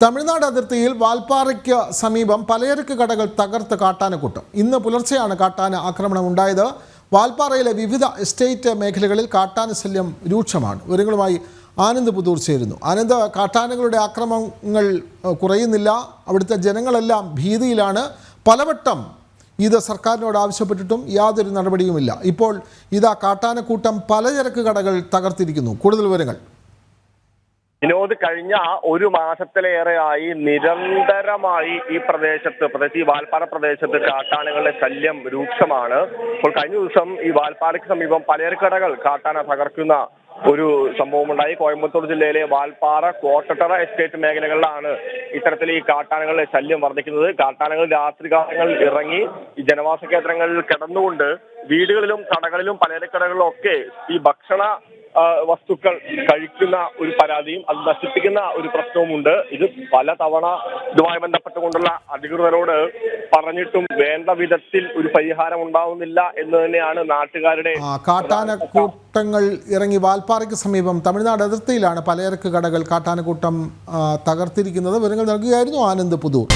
തമിഴ്നാട് അതിർത്തിയിൽ വാൽപ്പാറയ്ക്ക് സമീപം പലചരക്ക് കടകൾ തകർത്ത് കാട്ടാനക്കൂട്ടം. ഇന്ന് പുലർച്ചെയാണ് കാട്ടാന ആക്രമണം ഉണ്ടായത്. വാൽപ്പാറയിലെ വിവിധ എസ്റ്റേറ്റ് മേഖലകളിൽ കാട്ടാന ശല്യം രൂക്ഷമാണ്. വിവരങ്ങളുമായി ആനന്ദ് പുതൂർ ചേരുന്നു. ആനന്ദ്, കാട്ടാനകളുടെ ആക്രമണങ്ങൾ കുറയുന്നില്ല. അവിടുത്തെ ജനങ്ങളെല്ലാം ഭീതിയിലാണ്. പലവട്ടം ഇത് സർക്കാരിനോട് ആവശ്യപ്പെട്ടിട്ടും യാതൊരു നടപടിയുമില്ല. ഇപ്പോൾ ഇതാ കാട്ടാനക്കൂട്ടം പലചരക്ക് കടകൾ തകർത്തിരിക്കുന്നു. കൂടുതൽ വിവരങ്ങൾ. വിനോദ്, കഴിഞ്ഞ ഒരു മാസത്തിലേറെയായി നിരന്തരമായി ഈ പ്രദേശത്ത്, പ്രത്യേകിച്ച് ഈ വാൽപ്പാറ പ്രദേശത്ത് കാട്ടാനകളുടെ ശല്യം രൂക്ഷമാണ്. അപ്പോൾ കഴിഞ്ഞ ദിവസം ഈ വാൽപ്പാറയ്ക്ക് സമീപം പലചരക്കടകൾ കാട്ടാന തകർക്കുന്ന ഒരു സംഭവമുണ്ടായി. കോയമ്പത്തൂർ ജില്ലയിലെ വാൽപ്പാറ, കോട്ടത്തറ എസ്റ്റേറ്റ് മേഖലകളിലാണ് ഇത്തരത്തിൽ ഈ കാട്ടാനകളുടെ ശല്യം വർദ്ധിക്കുന്നത്. കാട്ടാനകൾ രാത്രികാലങ്ങളിൽ ഇറങ്ങി ഈ ജനവാസ കേന്ദ്രങ്ങളിൽ കിടന്നുകൊണ്ട് വീടുകളിലും കടകളിലും പലചരക്കടകളിലും ഒക്കെ ഈ ഭക്ഷണ വസ്തുക്കൾ കഴിക്കുന്ന ഒരു പരാതിയും അത് നശിപ്പിക്കുന്ന ഒരു പ്രശ്നവുമുണ്ട്. ഇത് പലതവണ ഇതുമായി ബന്ധപ്പെട്ടുകൊണ്ടുള്ള അധികൃതരോട് പറഞ്ഞിട്ടും വേണ്ട വിധത്തിൽ ഒരു പരിഹാരം ഉണ്ടാവുന്നില്ല എന്ന് തന്നെയാണ് നാട്ടുകാരുടെ. കാട്ടാനക്കൂട്ടങ്ങൾ ഇറങ്ങി വാൽപ്പാറയ്ക്ക് സമീപം തമിഴ്നാട് അതിർത്തിയിലാണ് പലചരക്ക് കടകൾ കാട്ടാനക്കൂട്ടം തകർത്തിരിക്കുന്നത്. വിവരങ്ങൾ നൽകുകയായിരുന്നു ആനന്ദ് പുതൂർ.